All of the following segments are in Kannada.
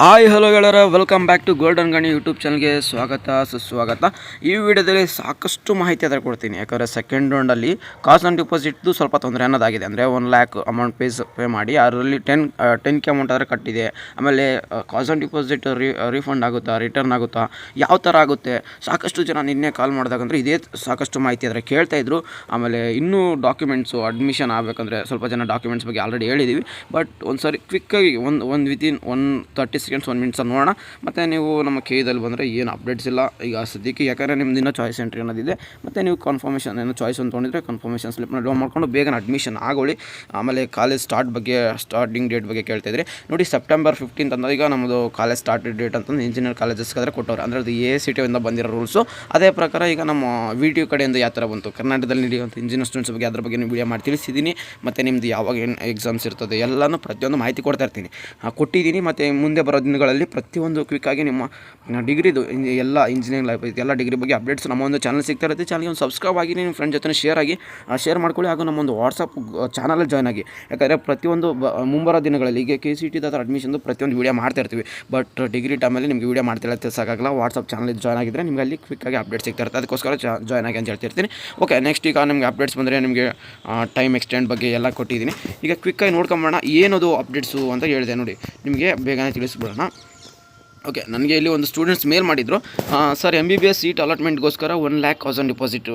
ಹಾಯ್ ಹಲೋ ಗೆಳೆಯರ, ವೆಲ್ಕಮ್ ಬ್ಯಾಕ್ ಟು ಗೋಲ್ಡನ್ ಗಣಿ ಯೂಟ್ಯೂಬ್ ಚಾನಲ್ಗೆ ಸ್ವಾಗತ ಸುಸ್ವಾಗತ. ಈ ವಿಡಿಯೋದಲ್ಲಿ ಸಾಕಷ್ಟು ಮಾಹಿತಿ ಅದರ ಕೊಡ್ತೀನಿ. ಯಾಕಂದರೆ ಸೆಕೆಂಡ್ ರೌಂಡಲ್ಲಿ ಕಾಸ್ಟ್ ಆನ್ ಡಿಪಾಸಿಟ್ದು ಸ್ವಲ್ಪ ತೊಂದರೆ ಅನ್ನೋದಾಗಿದೆ. ಅಂದರೆ 1,00,000 ಅಮೌಂಟ್ ಪೇ ಮಾಡಿ ಅದರಲ್ಲಿ 10K ಅಮೌಂಟ್ ಆದರೆ ಕಟ್ಟಿದೆ. ಆಮೇಲೆ ಕಾಸ್ಟ್ ಆನ್ ಡಿಪಾಸಿಟ್ ರೀಫಂಡ್ ಆಗುತ್ತಾ, ರಿಟರ್ನ್ ಆಗುತ್ತಾ, ಯಾವ ಥರ ಆಗುತ್ತೆ, ಸಾಕಷ್ಟು ಜನ ನಿನ್ನೆ ಕಾಲ್ ಮಾಡಿದಾಗಂದ್ರೆ ಇದೇ ಸಾಕಷ್ಟು ಮಾಹಿತಿ ಆದರೆ ಕೇಳ್ತಾಯಿದ್ರು. ಆಮೇಲೆ ಇನ್ನೂ ಡಾಕ್ಯುಮೆಂಟ್ಸು ಅಡ್ಮಿಷನ್ ಆಗಬೇಕಂದ್ರೆ ಸ್ವಲ್ಪ ಜನ ಡಾಕ್ಯುಮೆಂಟ್ಸ್ ಬಗ್ಗೆ ಆಲ್ರೆಡಿ ಹೇಳಿದ್ದೀವಿ. ಬಟ್ ಒಂದು ಸಾರಿ ಕ್ವಿಕ್ಕಾಗಿ ಒಂದು ವಿತಿನ್ 30 ಸೆಕೆಂಡ್ಸ್ 1 ಮಿನಿಟ್ಸ್ ನೋಡೋಣ. ಮತ್ತು ನೀವು ನಮ್ಮ ಕೇದಲ್ಲಿ ಬಂದರೆ ಏನು ಅಪ್ಡೇಟ್ಸ್ ಇಲ್ಲ ಈಗ ಸದ್ಯಕ್ಕೆ. ಯಾಕಂದರೆ ನಿಮ್ದು ಇನ್ನೂ ಚಾಯ್ಸ್ ಎಂಟ್ರಿ ಅನ್ನೋದಿದೆ. ಮತ್ತು ನೀವು ಕನ್ಫರ್ಮೇಷನ್ ಏನೋ ಚಾಯ್ಸ್ ಅಂತ ತೊಗೊಂಡಿದ್ರೆ ಕನ್ಫರ್ಮೇಷನ್ ಸ್ಲಿಪ್ನ ಡೌನ್ ಮಾಡ್ಕೊಂಡು ಬೇಗ ಅಡ್ಮಿಷನ್ ಆಗೋಳಿ. ಆಮೇಲೆ ಕಾಲೇಜ್ ಸ್ಟಾರ್ಟಿಂಗ್ ಡೇಟ್ ಬಗ್ಗೆ ಕೇಳ್ತಾಯಿದ್ರೆ ನೋಡಿ, ಸೆಪ್ಟೆಂಬರ್ 15 ಅಂತ ಈಗ ನಮ್ಮದು ಕಾಲೇಜ್ ಸ್ಟಾರ್ಟ್ ಡೇಟ್ ಅಂತಂದು ಇಂಜಿನಿಯರ್ ಕಾಲೇಜಸ್ಗಾದರೆ ಕೊಟ್ಟವ್ರು. ಅಂದರೆ ಅದು AICTE ಬಂದಿರೋ ರೂಲ್ಸು. ಅದೇ ಪ್ರಕಾರ ಈಗ ನಮ್ಮ VTU ಕಡೆಯಿಂದ ಯಾವ ಥರ ಬಂತು, ಕರ್ನಾಟಕದಲ್ಲಿ ನಡೆಯುವಂಥ ಇಂಜಿನಿಯರ್ ಸ್ಟೂಡೆಂಟ್ಸ್ ಬಗ್ಗೆ ಅದ್ರ ಬಗ್ಗೆ ವಿಡಿಯೋ ಮಾಡಿ ತಿಳಿಸಿದ್ದೀನಿ. ಮತ್ತು ನಿಮ್ಮದು ಯಾವಾಗ ಏನು ಎಕ್ಸಾಮ್ಸ್ ಇರ್ತದೆ ಎಲ್ಲನೂ ಪ್ರತಿಯೊಂದು ಮಾಹಿತಿ ಕೊಡ್ತಾ ಇರ್ತೀನಿ, ಕೊಟ್ಟಿದ್ದೀನಿ. ಮತ್ತು ಮುಂದೆ ಬರೋ ದಿನಗಳಲ್ಲಿ ಪ್ರತಿಯೊಂದು ಕ್ವಿಕ್ಕಾಗಿ ನಿಮ್ಮ ಡಿಗ್ರಿದು ಎಲ್ಲ ಇಂಜಿನಿಯರಿಂಗ್ ಲೈಫ್ ಎಲ್ಲ ಡಿಗ್ರಿ ಬಗ್ಗೆ ಅಪ್ಡೇಟ್ಸ್ ನಮ್ಮ ಒಂದು ಚಾನಲ್ ಸಿಗ್ತಾ ಇರುತ್ತೆ. ಚಾನಲ್ಗೆ ಒಂದು ಸಬ್ಸ್ಕ್ರೈಬ್ ಆಗಿ ನಿಮ್ಮ ಫ್ರೆಂಡ್ ಜೊತೆ ಶೇರ್ ಮಾಡ್ಕೊಳ್ಳಿ. ಹಾಗೂ ನಮ್ಮೊಂದು ವಾಟ್ಸಪ್ ಚಾನಲಲ್ಲಿ ಜಾಯ್ನ್ ಆಗಿ. ಯಾಕಂದರೆ ಪ್ರತಿಯೊಂದು ಮುಂಬರೋ ದಿನಗಳಲ್ಲಿ ಈಗ KCET ಅಡ್ಮಿಷನ್ದು ಪ್ರತಿಯೊಂದು ವೀಡಿಯೋ ಮಾಡ್ತಾ ಇರ್ತೀವಿ. ಬಟ್ ಡಿಗ್ರಿ ಟೈಮಲ್ಲಿ ನಿಮಗೆ ವೀಡಿಯೋ ಮಾಡ್ತಿಲ್ಲ ಸಾಕಾಗಲ್ಲ. ವಾಟ್ಸಪ್ ಚಾನಲ್ ಜಾಯ್ನ್ ಆಗಿದ್ದರೆ ನಿಮಗೆ ಅಲ್ಲಿ ಕ್ವಿಕ್ಕಾಗಿ ಅಪ್ಡೇಟ್ ಸಿಗ್ತಾ ಇರುತ್ತೆ. ಅದಕ್ಕೋಸ್ಕರ ಜಾಯ್ನ್ ಆಗಿ ಅಂತ ಹೇಳ್ತಿರ್ತೀನಿ. ಓಕೆ, ನೆಕ್ಸ್ಟ್ ಈಗ ನಿಮಗೆ ಅಪ್ಡೇಟ್ಸ್ ಬಂದರೆ ನಿಮಗೆ ಟೈಮ್ ಎಕ್ಸ್ಟೆಂಡ್ ಬಗ್ಗೆ ಎಲ್ಲ ಕೊಟ್ಟಿದ್ದೀನಿ. ಈಗ ಕ್ವಿಕ್ಕಾಗಿ ನೋಡ್ಕೊಂಬೋಣ ಏನದು ಅಪ್ಡೇಟ್ಸು ಅಂತ ಹೇಳಿದೆ ನೋಡಿ, ನಿಮಗೆ ಬೇಗನೆ ತಿಳಿಸ್ಬಿಡೋಣ. ಓಕೆ, ನನಗೆ ಇಲ್ಲಿ ಒಂದು ಸ್ಟೂಡೆಂಟ್ಸ್ ಮೇಲ್ ಮಾಡಿದರು, ಸರ್ MBBS ಸೀಟ್ ಅಲಾಟ್ಮೆಂಟ್ಗೋಸ್ಕರ 1,00,000 ಡಿಪಾಸಿಟ್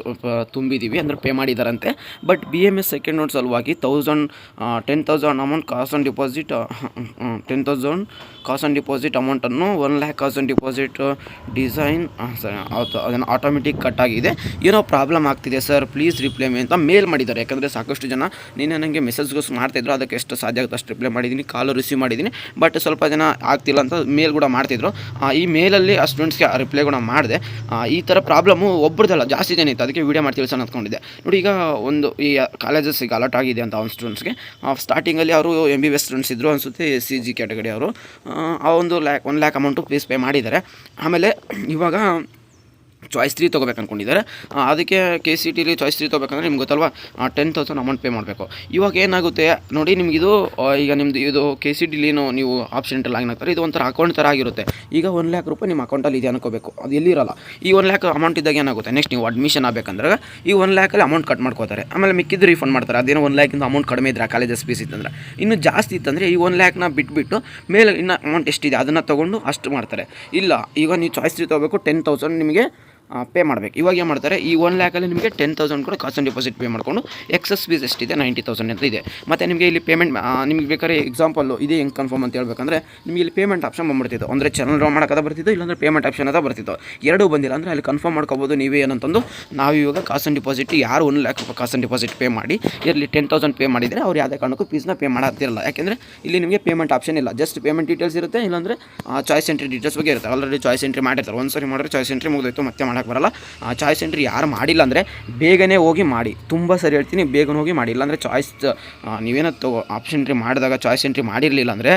ತುಂಬಿದ್ದೀವಿ, ಅಂದರೆ ಪೇ ಮಾಡಿದ್ದಾರಂತೆ. ಬಟ್ BMS ಸೆಕೆಂಡ್ ನೋಟ್ ಸಲುವಾಗಿ 10,000 amount caution deposit 10,000 caution deposit ಅಮೌಂಟನ್ನು 1,00,000 ಡಿಪಾಸಿಟ್ ಡಿಸೈನ್ ಅದನ್ನು ಆಟೋಮೆಟಿಕ್ ಕಟ್ ಆಗಿದೆ, ಏನೋ ಪ್ರಾಬ್ಲಮ್ ಆಗ್ತಿದೆ ಸರ್, ಪ್ಲೀಸ್ ರಿಪ್ಲೈ ಮೀ ಅಂತ ಮೇಲ್ ಮಾಡಿದ್ದಾರೆ. ಯಾಕಂದರೆ ಸಾಕಷ್ಟು ಜನ ನಿನ್ನೆ ನನಗೆ ಮೆಸೇಜ್ಗೋಸ್ ಮಾಡ್ತಾಯಿದ್ರು. ಅದಕ್ಕೆ ಎಷ್ಟು ಸಾಧ್ಯ ಆಗುತ್ತೆ ಅಷ್ಟು ರಿಪ್ಲೈ ಮಾಡಿದ್ದೀನಿ, ಕಾಲು ರಿಸೀವ್ ಮಾಡಿದ್ದೀನಿ. ಬಟ್ ಸ್ವಲ್ಪ ಜನ ಆಗ್ತಿಲ್ಲ ಅಂತ ಮೇಲ್ ಕೂಡ ಮಾಡ್ತಿದ್ರು. ಈ ಮೇಲಲ್ಲಿ ಆ ಸ್ಟೂಡೆಂಟ್ಸ್ಗೆ ರಿಪ್ಲೈ ಕೂಡ ಮಾಡಿದೆ. ಈ ಥರ ಪ್ರಾಬ್ಲಮ್ಮು ಒಬ್ಬರದಲ್ಲ, ಜಾಸ್ತಿ ಜನ ಇತ್ತು. ಅದಕ್ಕೆ ವೀಡಿಯೋ ಮಾಡಿ ತಿಳಿಸೋಣ ಅಂದ್ಕೊಂಡಿದ್ದೆ. ನೋಡಿ, ಈಗ ಒಂದು ಈ ಕಾಲೇಜಸ್ ಈಗ ಅಲಾಟ್ ಆಗಿದೆ ಅಂತ ಒಂದು ಸ್ಟೂಡೆಂಟ್ಸ್ಗೆ ಸ್ಟಾರ್ಟಿಂಗಲ್ಲಿ ಅವರು MBBS ಸ್ಟೂಡೆಂಟ್ಸ್ ಇದ್ದರು ಅನಿಸುತ್ತೆ, SCG ಕ್ಯಾಟಗರಿ ಅವರು. ಆ ಒಂದು 1,00,000 ಅಮೌಂಟು ಫೀಸ್ ಪೇ ಮಾಡಿದ್ದಾರೆ. ಆಮೇಲೆ ಇವಾಗ ಚಾಯ್ಸ್ 3 ತೊಗೋಬೇಕು ಅಂದ್ಕೊಂಡಿದ್ದಾರೆ. ಅದಕ್ಕೆ KCETಲಿ ಚಾಯ್ಸ್ 3 ತೊಗೋಬೇಕಂದ್ರೆ ನಿಮ್ಗೆ ಗೊತ್ತಲ್ವ, 10,000 ಅಮೌಂಟ್ ಪೇ ಮಾಡಬೇಕು. ಇವಾಗ ಏನಾಗುತ್ತೆ ನೋಡಿ, ನಿಮಗಿದು ಈಗ ನಿಮ್ಮದು ಇದು KCETಲಿ ನೀವು ಆಪ್ಷನ್ ಲಾಗಿನ್ ಆಗ್ತಾರೆ. ಇದು ಒಂಥರ ಅಕೌಂಟ್ ಥರ ಆಗಿರುತ್ತೆ. ಈಗ 1,00,000 ರೂಪಾಯಿ ನಿಮ್ಮ ಅಕೌಂಟಲ್ಲಿ ಇದೆ ಅನ್ಕೋಬೇಕು, ಅದು ಎಲ್ಲಿರಲ್ಲ. ಈ 1,00,000 ಅಮೌಂಟ್ ಇದ್ದಾಗ ಏನಾಗುತ್ತೆ, ನೆಕ್ಸ್ಟ್ ನೀವು ಅಡ್ಮಿಷನ್ ಆಗಬೇಕಂದ್ರೆ ಈ 1,00,000 ಅಮೌಂಟ್ ಕಟ್ ಮಾಡ್ಕೋತಾರೆ. ಆಮೇಲೆ ಮಿಕ್ಕಿದ್ದು ರೀಫಂಡ್ ಮಾಡ್ತಾರೆ. ಅದೇನೋ 1,00,000 ಅಮೌಂಟ್ ಕಡಿಮೆ ಇದ್ದರೆ ಕಾಲೇಜಸ್ ಫೀಸ್ ಇತ್ತಂದ್ರೆ, ಇನ್ನು ಜಾಸ್ತಿ ಇತ್ತಂದರೆ ಈ 1,00,000ನ ಬಿಟ್ಬಿಟ್ಟು ಮೇಲೆ ಇನ್ನು ಅಮೌಂಟ್ ಎಷ್ಟಿದೆ ಅದನ್ನು ತೊಗೊಂಡು ಅಷ್ಟು ಮಾಡ್ತಾರೆ. ಇಲ್ಲ, ಈಗ ನೀವು ಚಾಯ್ಸ್ 3 ತೊಗೋಬೇಕು, 10,000 ನಿಮಗೆ ಪೇ ಮಾಡಬೇಕು. ಇವಾಗ ಏನು ಮಾಡ್ತಾರೆ, ಈ 1,00,000 ನಿಮಗೆ 10,000 ಕೂಡ ಕಾಸ್ಟ್ ಆನ್ ಡಿಪಾಸಿಟ್ ಪೇ ಮಾಡಿಕೊಂಡು ಎಕ್ಸಸ್ ಫೀಸ್ ಎಷ್ಟಿದೆ 90,000 ಅಂತ ಇದೆ. ಮತ್ತು ನಿಮಗೆ ಇಲ್ಲಿ ಪೇಮೆಂಟ್ ನಿಮಗೆ ಬೇಕಾದ್ರೆ ಎಕ್ಸಾಂಪಲ್ಲು ಇದೇ ಹೆಂಗೆ ಕನ್ಫರ್ಮ್ ಅಂತ ಹೇಳ್ಬೇಕಂದ್ರೆ, ನಿಮಗೆ ಇಲ್ಲಿ ಪೇಮೆಂಟ್ ಆಪ್ಷನ್ ಬಂದ್ಬಿಡ್ತಿತ್ತು. ಅಂದರೆ ಚಾನಲ್ ಡ್ರಾ ಮಾಡೋಕೆ ಬರ್ತಿತ್ತು, ಇಲ್ಲಾಂದರೆ ಪೇಮೆಂಟ್ ಆಪ್ಷನ್ ಅದ ಬರ್ತಿತ್ತು. ಎರಡೂ ಬಂದಿಲ್ಲ ಅಂದರೆ ಅಲ್ಲಿ ಕನ್ಫರ್ಮ್ ಮಾಡ್ಕೋಬೋದು ನೀವೇ ಏನಂತಂದು. ನಾವು ಇವಾಗ ಕಾಸ್ಟ್ ಆನ್ ಡಿಪಾಸಿಟ್ ಯಾರು 1,00,000 ರೂಪಾಯಿ ಕಾಸ್ಟ್ ಆನ್ ಡಿಪಾಸಿಟ್ ಪೇ ಮಾಡಿ ಇರಲಿ 10,000 ಪೇ ಮಾಡಿದರೆ ಅವ್ರು ಯಾವುದೇ ಕಾರಣಕ್ಕೂ ಫೀಸ್ನ ಪೇ ಮಾಡೋದಿರಲ್ಲ. ಯಾಕೆಂದರೆ ಇಲ್ಲಿ ನಿಮಗೆ ಪೇಮೆಂಟ್ ಆಪ್ಷನ್ ಇಲ್ಲ, ಜಸ್ಟ್ ಪೇಮೆಂಟ್ ಡೀಟೇಲ್ಸ್ ಇರುತ್ತೆ, ಇಲ್ಲಾಂದರೆ ಚಾಯ್ಸ್ ಎಂಟ್ರಿ ಡೀಟೇಲ್ಸ್ ಬಗ್ಗೆ ಇರುತ್ತೆ. ಆಲ್ರೆಡಿ ಚಾಯ್ಸ್ ಎಂಟ್ರಿ ಮಾಡಿರ್ತಾರೆ. ಒಂದು ಸರಿ ಮಾಡಿದ್ರೆ ಚಾಯ್ಸ್ ಎಂಟ್ರಿ ಮುಗಿದೋಯ್ತು, ಮತ್ತೆ ಮಾಡೋಕ್ಕೆ ಬರಲ್ಲ. ಚಾಯ್ಸ್ ಎಂಟ್ರಿ ಯಾರು ಮಾಡಿಲ್ಲ ಅಂದರೆ ಬೇಗನೆ ಹೋಗಿ ಮಾಡಿ, ತುಂಬ ಸರಿ ಹೇಳ್ತೀನಿ, ಬೇಗನೆ ಹೋಗಿ ಮಾಡಿ. ಇಲ್ಲಾಂದರೆ ಚಾಯ್ಸ್ ನೀವೇನೋ ಆಪ್ಷನ್ ಎಂಟ್ರಿ ಮಾಡಿದಾಗ ಚಾಯ್ಸ್ ಎಂಟ್ರಿ ಮಾಡಿರಲಿಲ್ಲ ಅಂದರೆ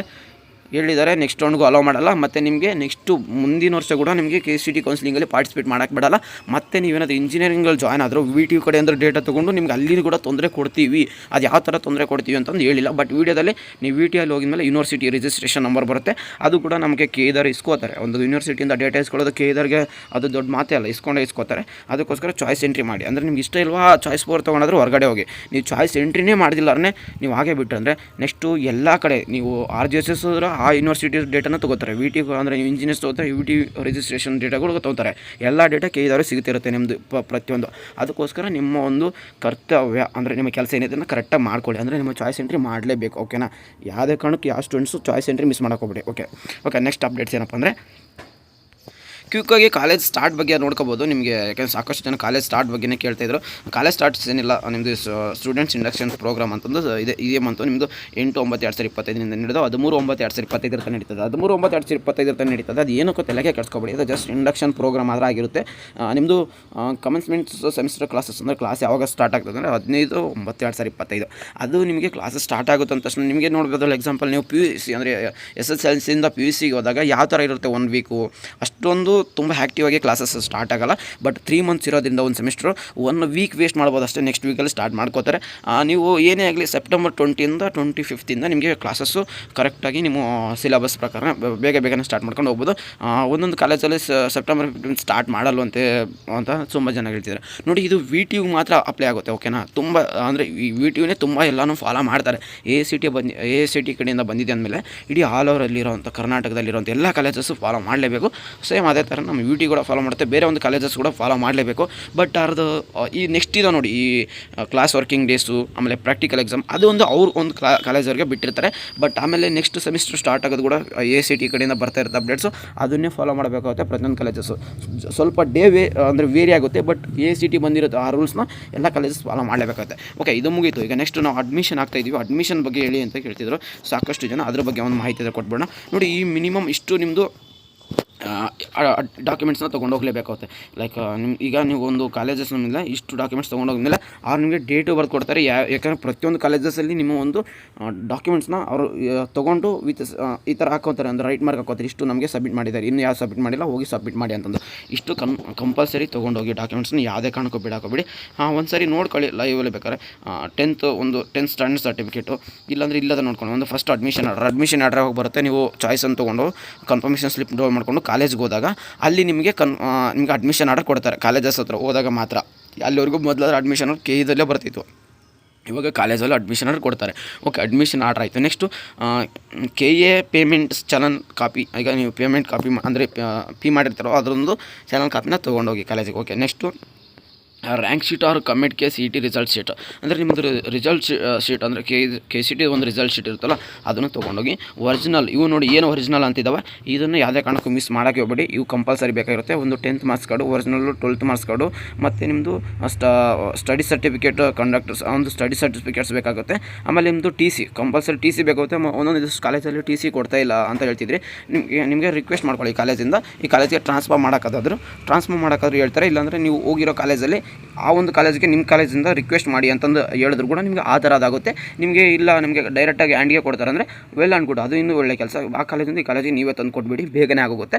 ಹೇಳಿದ್ದಾರೆ ನೆಕ್ಸ್ಟ್ ರೌಂಡ್ಗೂ ಅಲೋ ಮಾಡಲ್ಲ. ಮತ್ತು ನಿಮಗೆ ನೆಕ್ಸ್ಟು ಮುಂದಿನ ವರ್ಷ ಕೂಡ ನಿಮಗೆ KCET ಕೌನ್ಸಿಲಿಂಗಲ್ಲಿ ಪಾರ್ಟಿಸಿಪೇಟ್ ಮಾಡೋಕ್ಕೆ ಬಿಡಲ್ಲ. ಮತ್ತು ನೀವೇನಾದರೂ ಇಂಜಿನಿಯರಿಂಗಲ್ಲಿ ಜಾಯ್ನ್ ಆದರೂ VTU ಕಡೆ ಅಂದರೆ ಡೇಟಾ ತೊಗೊಂಡು ನಿಮ್ಗೆ ಅಲ್ಲಿ ಕೂಡ ತೊಂದರೆ ಕೊಡ್ತೀವಿ. ಅದು ಯಾವ ಥರ ತೊಂದರೆ ಕೊಡ್ತೀವಿ ಅಂತಂದು ಹೇಳಿಲ್ಲ. ಬಟ್ ವೀಡಿಯೋದಲ್ಲಿ ನೀವು VTಯಲ್ಲಿ ಹೋಗಿದ್ಮೇಲೆ ಯೂನಿವರ್ಸಿಟಿ ರಿಜಿಸ್ಟ್ರೇಷನ್ ನಂಬರ್ ಬರುತ್ತೆ, ಅದು ಕೂಡ ನಮಗೆ ಕೇದಾರ್ ಇಸ್ಕೋತಾರೆ. ಒಂದು ಯೂನಿವರ್ಸಿಟಿಯಿಂದ ಡೇಟಾ ಇಸ್ಕೊಳ್ಳೋದು ಕೇದಾರ್ಗೆ ಅದು ದೊಡ್ಡ ಮಾತೇ ಅಲ್ಲ, ಇಸ್ಕೋತಾರೆ. ಅದಕ್ಕೋಸ್ಕರ ಚಾಯ್ಸ್ ಎಂಟ್ರಿ ಮಾಡಿ. ಅಂದರೆ ನಿಮ್ಗೆ ಇಷ್ಟ ಇಲ್ವಾ ಚಾಯ್ಸ್ 4 ತೊಗೊಂಡ್ರೆ ಹೊರಗಡೆ ಹೋಗಿ. ನೀವು ಚಾಯ್ಸ್ ಎಂಟ್ರಿನೇ ಮಾಡಿದಿಲ್ಲೇ ನೀವು ಹಾಗೆ ಬಿಟ್ಟರೆ ನೆಕ್ಸ್ಟು ಎಲ್ಲ ಕಡೆ ನೀವು RGSS ಹೋದ್ರೆ ಆ ಯೂನಿವರ್ಸಿಟಿ ಡೇಟಾನ ತೊಗೋತಾರೆ. VTU ಅಂದರೆ ನೀವು ಇಂಜಿನಿಯರ್ಸ್ ತೊಗೋತಾರೆ, VTU ರಿಜಿಸ್ಟ್ರೇಷನ್ ಡೇಟಾಗಳು ತೊಗೋತಾರೆ. ಎಲ್ಲ ಡೇಟಾ ಕೇಳಿದವರು ಸಿಗುತ್ತಿರುತ್ತೆ ನಿಮ್ಮದು ಪ್ರತಿಯೊಂದು. ಅದಕ್ಕೋಸ್ಕರ ನಿಮ್ಮ ಒಂದು ಕರ್ತವ್ಯ ಅಂದರೆ ನಿಮ್ಮ ಕೆಲಸ ಏನಿದೆ ಅದನ್ನು ಕರೆಕ್ಟಾಗಿ ಮಾಡ್ಕೊಳ್ಳಿ. ಅಂದರೆ ನಿಮ್ಮ ಚಾಯ್ಸ್ ಎಂಟ್ರಿ ಮಾಡಲೇಬೇಕು. ಓಕೆನಾ, ಯಾವುದೇ ಕಾರಣಕ್ಕೆ ಯಾವ ಸ್ಟೂಡೆಂಟ್ಸು ಚಾಯ್ಸ್ ಎಂಟ್ರಿ ಮಿಸ್ ಮಾಡೋಕ್ಕೋಗ್ಬಿಡಿ. ಓಕೆ, ನೆಕ್ಸ್ಟ್ ಅಪ್ಡೇಟ್ಸ್ ಏನಪ್ಪ ಅಂದರೆ ಕ್ವಿಕ್ಕಾಗಿ ಕಾಲೇಜ್ ಸ್ಟಾರ್ಟ್ ಬಗ್ಗೆ ನೋಡ್ಕೋಬೋದು ನಿಮಗೆ. ಯಾಕೆಂದರೆ ಸಾಕಷ್ಟು ಜನ ಕಾಲೇಜ್ ಸ್ಟಾರ್ಟ್ ಬಗ್ಗೆನೇ ಕೇಳ್ತಾಯಿದ್ರು. ಕಾಲೇಜ್ ಸ್ಟಾರ್ಟ್ಸ್ ಏನಿಲ್ಲ, ನಿಮ್ಮದು ಸ್ಟೂಡೆಂಟ್ಸ್ ಇಂಡಕ್ಷನ್ ಪ್ರೋಗ್ರಾಮ್ ಅಂತಂದು ಇದೇ ಮಂತು ನಿಮ್ಮದು 8/9/2025 ನಡೆದು 13/9/2025 ತನಕ ನಡೀತದೆ. 13/9/2025 ತನಕ ನಡೀತದೆ. ಅದು ಏನಕ್ಕೂ ತಲೆಗೆ ಕೆಡಿಸ್ಕೊಬೇಡಿ, ಅದು ಜಸ್ಟ್ ಇಂಡಕ್ಷನ್ ಪ್ರೋಗ್ರಾಮ್ ಆದ್ರೆ ಆಗಿರುತ್ತೆ. ನಿಮ್ಮದು ಕಮೆನ್ಸ್ಮೆಂಟ್ಸ್ ಸೆಮಿಸ್ಟರ್ ಕ್ಲಾಸಸ್ ಅಂದರೆ ಕ್ಲಾಸ್ ಯಾವಾಗ ಸ್ಟಾರ್ಟ್ ಆಗ್ತದೆ ಅಂದರೆ 15/9/2025. ಅದು ನಿಮಗೆ ಕ್ಲಾಸಸ್ ಸ್ಟಾರ್ಟ್ ಆಗುತ್ತೆ ಅಂತ ತಕ್ಷಣ ನಿಮಗೆ ನೋಡ್ಬೋದಲ್ಲ. ಎಕ್ಸಾಂಪಲ್ ನೀವು PUC ಅಂದರೆ SSLCಯಿಂದ PUCಗೆ ಹೋದಾಗ ಯಾವ ಥರ ಇರುತ್ತೆ 1 ವೀಕು, ಅಷ್ಟೊಂದು ತುಂಬ ಆ್ಯಕ್ಟಿವ್ ಆಗಿ ಕ್ಲಾಸಸ್ ಸ್ಟಾರ್ಟ್ ಆಗಲ್ಲ. ಬಟ್ 3 ಮಂತ್ಸ್ ಇರೋದ್ರಿಂದ ಒಂದು ಸೆಮಿಸ್ಟ್ರು 1 ವೀಕ್ ವೇಸ್ಟ್ ಮಾಡ್ಬೋದು ಅಷ್ಟೇ. ನೆಕ್ಸ್ಟ್ ವೀಕಲ್ಲಿ ಸ್ಟಾರ್ಟ್ ಮಾಡ್ಕೋತಾರೆ. ನೀವು ಏನೇ ಆಗಲಿ ಸೆಪ್ಟೆಂಬರ್ 20ಯಿಂದ 25th ನಿಮಗೆ ಕ್ಲಾಸಸ್ಸು ಕರೆಕ್ಟಾಗಿ ನಿಮ್ಮ ಸಿಲೆಬಸ್ ಪ್ರಕಾರ ಬೇಗನೆ ಸ್ಟಾರ್ಟ್ ಮಾಡ್ಕೊಂಡು ಹೋಗ್ಬೋದು. ಒಂದೊಂದು ಕಾಲೇಜಲ್ಲಿ ಸೆಪ್ಟೆಂಬರ್ 15 ಸ್ಟಾರ್ಟ್ ಮಾಡಲ್ವಂತೆ ಅಂತ ತುಂಬ ಜನ ಹೇಳ್ತಿದ್ದಾರೆ. ನೋಡಿ, ಇದು VTU ಮಾತ್ರ ಅಪ್ಲೈ ಆಗುತ್ತೆ, ಓಕೆನಾ. ತುಂಬ ಅಂದರೆ ಈ VTUನೇ ತುಂಬ ಎಲ್ಲನೂ ಫಾಲೋ ಮಾಡ್ತಾರೆ. AICTE ಕಡೆಯಿಂದ ಬಂದಿದೆ ಅಂದಮೇಲೆ ಇಡೀ ಆಲ್ ಓವರಲ್ಲಿರೋಂಥ ಕರ್ನಾಟಕದಲ್ಲಿರೋಂಥ ಎಲ್ಲ ಕಾಲೇಜಸ್ಸು ಫಾಲೋ ಮಾಡಲೇಬೇಕು. ಸೇಮ್ ಅದೇ ಥರ ನಮ್ಮ VTU ಕೂಡ ಫಾಲೋ ಮಾಡುತ್ತೆ, ಬೇರೆ ಒಂದು ಕಾಲೇಜಸ್ ಕೂಡ ಫಾಲೋ ಮಾಡಲೇಬೇಕು. ಬಟ್ ಅವ್ರದ್ದು ಈ ನೆಕ್ಸ್ಟ್ ಇದೆ ನೋಡಿ, ಈ ಕ್ಲಾಸ್ ವರ್ಕಿಂಗ್ ಡೇಸು ಆಮೇಲೆ ಪ್ರಾಕ್ಟಿಕಲ್ ಎಕ್ಸಾಮ್, ಅದು ಅವ್ರು ಒಂದು ಕಾಲೇಜವ್ರಿಗೆ ಬಿಟ್ಟಿರ್ತಾರೆ. ಬಟ್ ಆಮೇಲೆ ನೆಕ್ಸ್ಟ್ ಸೆಮಿಸ್ಟರ್ ಸ್ಟಾರ್ಟ್ ಆಗೋದು ಕೂಡ AICTE ಕಡೆಯಿಂದ ಬರ್ತಾ ಇರುತ್ತೆ ಅಪ್ಡೇಟ್ಸು, ಅದನ್ನೇ ಫಾಲೋ ಮಾಡಬೇಕಾಗುತ್ತೆ ಪ್ರತಿಯೊಂದು ಕಾಲೇಜಸ್ಸು. ಸ್ವಲ್ಪ ಅಂದರೆ ವೇರಿ ಆಗುತ್ತೆ. ಬಟ್ AICTE ಬಂದಿರುತ್ತೆ ಆ ರೂಲ್ಸ್ನ ಎಲ್ಲ ಕಾಲೇಜಸ್ ಫಾಲೋ ಮಾಡಲೇಬೇಕಾಗುತ್ತೆ. ಓಕೆ, ಇದು ಮುಗೀತು. ಈಗ ನೆಕ್ಸ್ಟ್ ನಾವು ಅಡ್ಮಿಷನ್ ಆಗ್ತಾಯಿದ್ದೀವಿ. ಅಡ್ಮಿಷನ್ ಬಗ್ಗೆ ಹೇಳಿ ಅಂತ ಕೇಳ್ತಿದ್ರು ಸಾಕಷ್ಟು ಜನ. ಅದ್ರ ಬಗ್ಗೆ ಒಂದು ಮಾಹಿತಿ ಕೊಟ್ಬಿಡೋಣ. ನೋಡಿ, ಈ ಮಿನಿಮಮ್ ಇಷ್ಟು ನಿಮ್ಮದು ಡಾಕ್ಯುಮೆಂಟ್ಸ್ನ ತೊಗೊಂಡೋಗ್ಲೇಬೇಕಾಗುತ್ತೆ. ಲೈಕ್ ಈಗ ನೀವು ಒಂದು ಕಾಲೇಜಸ್ನಿಂದ ಇಷ್ಟು ಡಾಕ್ಯುಮೆಂಟ್ಸ್ ತೊಗೊಂಡೋಗ್ಮೇಲೆ ಅವ್ರು ನಿಮಗೆ ಡೇಟು ಬರ್ದು ಕೊಡ್ತಾರೆ. ಯಾಕಂದರೆ ಪ್ರತಿಯೊಂದು ಕಾಲೇಜಸಲ್ಲಿ ನಿಮ್ಮ ಒಂದು ಡಾಕ್ಯುಮೆಂಟ್ಸ್ನ ಅವರು ತೊಗೊಂಡು ವಿತ್ ಈ ಥರ ಹಾಕೋತಾರೆ, ಅಂದರೆ ರೈಟ್ ಮಾರ್ಕ್ ಹಾಕೋತಾರೆ. ಇಷ್ಟು ನಮಗೆ ಸಬ್ಮಿಟ್ ಮಾಡಿದ್ದಾರೆ, ಇನ್ನು ಯಾರು ಸಬ್ಮಿಟ್ ಮಾಡಿಲ್ಲ ಹೋಗಿ ಸಬ್ಮಿಟ್ ಮಾಡಿ ಅಂತಂದು. ಇಷ್ಟು ಕಂಪಲ್ಸರಿ ತೊಗೊಂಡೋಗಿ ಡಾಕ್ಯುಮೆಂಟ್ಸ್ನ ಯಾವುದೇ ಕಾರಣಕ್ಕೂ ಬಿಡಾಕೋಬೇಡಿ. ಒಂದು ಸರಿ ನೋಡ್ಕೊಳ್ಳಿ ಲೈವಲ್ಲಿ ಬೇಕಾದ್ರೆ. 10th ಸ್ಟ್ಯಾಂಡರ್ಡ್ ಸರ್ಟಿಫಿಕೇಟು, ಇಲ್ಲಾಂದರೆ ಇಲ್ಲದ ನೋಡ್ಕೊಂಡು ಒಂದು ಫಸ್ಟ್ ಅಡ್ಮಿಷನ್ ಆರ್ಡರ್ ಹೋಗಿ ಬರುತ್ತೆ. ನೀವು ಚಾಯ್ಸನ್ನು ತೊಗೊಂಡು ಕನ್ಫರ್ಮೇಷನ್ ಸ್ಲಿಪ್ ಡೌನ್ ಮಾಡಿಕೊಂಡು ಕಾಲೇಜ್ಗೆ ಹೋದಾಗ ಅಲ್ಲಿ ನಿಮಗೆ ಅಡ್ಮಿಷನ್ ಆರ್ಡರ್ ಕೊಡ್ತಾರೆ. ಕಾಲೇಜಸ್ ಹತ್ರ ಹೋದಾಗ ಮಾತ್ರ. ಅಲ್ಲಿವರೆಗೂ ಮೊದಲಾದ್ರೆ ಅಡ್ಮಿಷನ್ KEದಲ್ಲೇ ಬರ್ತಿತ್ತು, ಇವಾಗ ಕಾಲೇಜಲ್ಲಿ ಅಡ್ಮಿಷನ್ ಆರ್ಡರ್ ಕೊಡ್ತಾರೆ. ಓಕೆ, ಅಡ್ಮಿಷನ್ ಆರ್ಡರ್ ಆಯಿತು. Next KA payments challan copy. ಈಗ ನೀವು ಪೇಮೆಂಟ್ ಕಾಪಿ ಅಂದರೆ ಪೇ ಮಾಡಿರ್ತಾರೋ ಅದರೊಂದು ಚಲನ್ ಕಾಪಿನ ತೊಗೊಂಡೋಗಿ ಕಾಲೇಜಿಗೆ. Okay, next rank sheet or comment CET result sheet, ಅಂದರೆ ನಿಮ್ಮದು ರಿಸಲ್ಟ್ ಶೀಟ್ ಅಂದರೆ KCT ಒಂದು ರಿಸಲ್ಟ್ ಶೀಟ್ ಇರುತ್ತಲ್ಲ ಅದನ್ನು ತೊಗೊಂಡೋಗಿ. ಒರಿಜಿನಲ್ ಇವು ನೋಡಿ, ಏನು ಒರಿಜಿನಲ್ ಅಂತಿದ್ದಾವೆ, ಇದನ್ನು ಯಾವುದೇ ಕಾರಣಕ್ಕೂ ಮಿಸ್ ಮಾಡೋಕ್ಕೆ ಹೋಗಬೇಡಿ. ಇವು ಕಂಪಲ್ಸರಿ ಬೇಕಾಗಿರುತ್ತೆ. ಒಂದು 10th marks card, original 12th marks card, ಮತ್ತು ನಿಮ್ಮದು ಸ್ಟಡಿ ಸರ್ಟಿಫಿಕೇಟ್, ಕಂಡಕ್ಟರ್ಸ್ ಒಂದು ಸ್ಟಡಿ ಸರ್ಟಿಫಿಕೇಟ್ಸ್ ಬೇಕಾಗುತ್ತೆ. ಆಮೇಲೆ ನಿಮ್ಮದು TC ಕಂಪಲ್ಸರಿ TC ಬೇಕಾಗುತ್ತೆ. ಒಂದೊಂದು ಕಾಲೇಜಲ್ಲಿ TC ಕೊಡ್ತಾ ಇಲ್ಲ ಅಂತ ಹೇಳ್ತಿದ್ರಿ. ನಿಮಗೆ ರಿಕ್ವೆಸ್ಟ್ ಮಾಡ್ಕೊಳ್ಳಿ ಕಾಲೇಜಿಂದ. ಈ ಕಾಲೇಜಿಗೆ ಟ್ರಾನ್ಸ್ಫರ್ ಮಾಡೋಕ್ಕಾದ್ರೂ ಹೇಳ್ತಾರೆ. ಇಲ್ಲಾಂದರೆ ನೀವು ಹೋಗಿರೋ ಕಾಲೇಜಲ್ಲಿ ಆ ಒಂದು ಕಾಲೇಜಿಗೆ ನಿಮ್ಮ ಕಾಲೇಜಿಂದ ರಿಕ್ವೆಸ್ಟ್ ಮಾಡಿ ಅಂತಂದು ಹೇಳಿದ್ರು ಕೂಡ ನಿಮಗೆ ಆ ಥರ ಅದಾಗುತ್ತೆ. ನಿಮಗೆ ಇಲ್ಲ ನಿಮಗೆ ಡೈರೆಕ್ಟಾಗಿ ಹ್ಯಾಂಡಿಗೆ ಕೊಡ್ತಾರೆ ಅಂದರೆ ವೆಲ್ ಆ್ಯಂಡ್ ಗುಡ್, ಅದು ಇನ್ನೂ ಒಳ್ಳೆ ಕೆಲಸ. ಆ ಕಾಲೇಜಿಂದ ಈ ಕಾಲೇಜಿಗೆ ನೀವೇ ತಂದು ಕೊಟ್ಬಿಡಿ, ಬೇಗನೆ ಆಗೋಗುತ್ತೆ.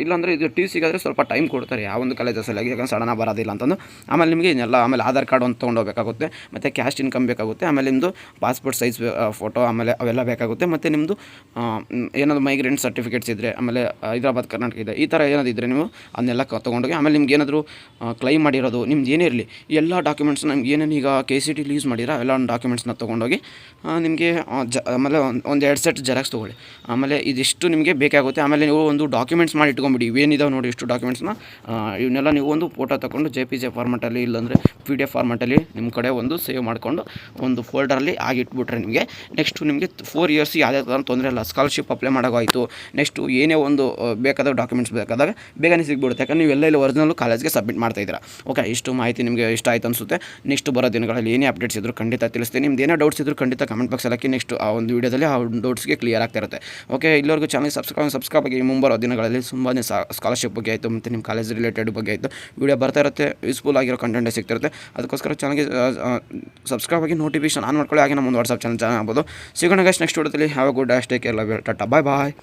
ಇಲ್ಲಾಂದರೆ ಇದು TCಗಾದರೆ ಸ್ವಲ್ಪ ಟೈಮ್ ಕೊಡ್ತಾರೆ ಆ ಒಂದು ಕಾಲೇಜಸ್ಸಲ್ಲಿ, ಯಾಕಂದ್ರೆ ಸಡನ್ನಾಗಿ ಬರೋದಿಲ್ಲ ಅಂತಂದು. ಆಮೇಲೆ ನಿಮಗೆ ಇನ್ನೆಲ್ಲ ಆಮೇಲೆ ಆಧಾರ್ ಕಾರ್ಡ್ ಒಂದು ತೊಗೊಂಡೋಗ್ಬೇಕಾಗುತ್ತೆ, ಮತ್ತು ಕ್ಯಾಸ್ಟ್ ಇನ್ಕಮ್ ಬೇಕಾಗುತ್ತೆ, ಆಮೇಲೆ ನಿಮ್ಮದು ಪಾಸ್ಪೋರ್ಟ್ ಸೈಜ್ ಫೋಟೋ, ಆಮೇಲೆ ಅವೆಲ್ಲ ಬೇಕಾಗುತ್ತೆ. ಮತ್ತು ನಿಮ್ಮದು ಏನಾದರೂ ಮೈಗ್ರೆಂಟ್ ಸರ್ಟಿಫಿಕೇಟ್ಸ್ ಇದ್ದರೆ, ಆಮೇಲೆ ಹೈದರಾಬಾದ್ ಕರ್ನಾಟಕ ಇದೆ, ಈ ಥರ ಏನಾದ್ರು ಇದ್ದರೆ ನೀವು ಅದನ್ನೆಲ್ಲ ತೊಗೊಂಡೋಗಿ. ಆಮೇಲೆ ನಿಮ್ಗೆ ಏನಾದರೂ ಕ್ಲೈಮ್ ಮಾಡಿರೋದು ನಿಮ್ದು ಏನೇ ಇರಲಿ, ಎಲ್ಲ ಡಾಕ್ಯುಮೆಂಟ್ಸ್ ನಮ್ಗೆ ಏನೇನು ಈಗ KCT ಯೂಸ್ ಮಾಡಿರೋ ಎಲ್ಲ ಡಾಕ್ಯುಮೆಂಟ್ಸ್ನ ತೊಗೊಂಡೋಗಿ ನಿಮಗೆ ಆಮೇಲೆ ಒಂದು 2 ಸೆಟ್ ಜೆರಾಕ್ಸ್ ತೊಗೊಳ್ಳಿ. ಆಮೇಲೆ ಇದಿಷ್ಟು ನಿಮಗೆ ಬೇಕಾಗುತ್ತೆ. ಆಮೇಲೆ ನೀವು ಒಂದು ಡಾಕ್ಯುಮೆಂಟ್ಸ್ ಮಾಡಿ ಇಟ್ಕೊಂಬಿಡಿ. ಇವೇನಿದಾವೆ ನೋಡಿ ಇಷ್ಟು ಡಾಕ್ಯುಮೆಂಟ್ಸ್ನ, ಇವನ್ನೆಲ್ಲ ನೀವು ಒಂದು ಫೋಟೋ ತೊಗೊಂಡು JPG ಫಾರ್ಮೆಟಲ್ಲಿ ಇಲ್ಲಾಂದರೆ PDF ಫಾರ್ಮೆಟಲ್ಲಿ ನಿಮ್ಮ ಕಡೆ ಒಂದು ಸೇವ್ ಮಾಡಿಕೊಂಡು ಒಂದು ಫೋಲ್ಡರಲ್ಲಿ ಆಗಿಟ್ಬಿಟ್ರೆ ನಿಮಗೆ ನೆಕ್ಸ್ಟು ನಿಮಗೆ 4 ಇಯರ್ಸ್ ಯಾವುದೇ ಥರ ತೊಂದರೆ ಇಲ್ಲ. Scholarship apply ಮಾಡೋಕ್ಕಾಯಿತು. ನೆಕ್ಸ್ಟು ಏನೇ ಒಂದು ಬೇಕಾದ ಡಾಕ್ಯುಮೆಂಟ್ಸ್ ಬೇಕಾದಾಗ ಬೇಗನೆ ಸಿಗ್ಬಿಡುತ್ತೆ, ಯಾಕಂದರೆ ನೀವು ಎಲ್ಲ ಒರಿಜಿನಲ್ ಕಾಲೇಜ್ಗೆ ಸಬ್ಮಿಟ್ ಮಾಡ್ತಾಯಿದ್ದೀರಾ. ಓಕೆ, ಇಷ್ಟು ಮಾಹಿತಿ ನಿಮಗೆ ಇಷ್ಟ ಆಯಿತು ಅನಿಸುತ್ತೆ. ನೆಕ್ಸ್ಟ್ ಬರೋ ದಿನಗಳಲ್ಲಿ ಏನೇ ಅಪ್ಡೇಟ್ಸ್ ಇದ್ದರೂ ಖಂಡಿತ ತಿಳಿಸ್ತೀನಿ. ನಿಮ್ದು ಏನೋ ಡೌಟ್ಸ್ ಇದ್ದರೂ ಖಂಡಿತ ಕಮೆಂಟ್ ಬಾಕ್ಸಲ್ಲಿ ಹಾಕಿ. ನೆಕ್ಸ್ಟ್ ಆ ಒಂದು ವೀಡಿಯೋದಲ್ಲಿ ಆ ಡೌಟ್ಸ್ಗೆ ಕ್ಲಿಯರ್ ಆಗ್ತಾ ಇರುತ್ತೆ. ಓಕೆ, ಇಲ್ಲಿವರೆಗೂ ಚಾನಲ್ ಸಬ್ಸ್ಕ್ರೈಬ್ ಆಗಿ. ಮುಂಬರೋ ದಿನಗಳಲ್ಲಿ ತುಂಬಾ ಸ್ಕಾಲರ್ಶಿಪ್ ಬಗ್ಗೆ ಆಯಿತು ಮತ್ತು ನಿಮ್ಮ ಕಾಲೇಜ್ ರಿಲೇಟೆಡ್ ಬಗ್ಗೆ ಆಯಿತು ವೀಡಿಯೋ ಬರ್ತಾ ಇರುತ್ತೆ. ಯೂಸ್ಫುಲ್ ಆಗಿರೋ ಕಂಟೆಂಟೇ ಸಿಗ್ತಿರುತ್ತೆ. ಅದಕ್ಕೋಸ್ಕರ ಚಾನಲ್ಗೆ ಸಬ್ಸ್ಕ್ರೈಬ್ ಆಗಿ, ನೋಟಿಫಿಕೇಶನ್ ಆನ್ ಮಾಡ್ಕೊಳ್ಳಿ. ಹಾಗೆ ನಮ್ಮ ಒಂದು ವಾಟ್ಸಪ್ ಚಾನಲ್ ಆಗ್ಬೋದು. ಸಿಗೋಣ ಗೈಸ್ ನೆಕ್ಸ್ಟ್ ವೀಡಿಯೋದಲ್ಲಿ. Have a good day, take care, love you, tata, bye bye.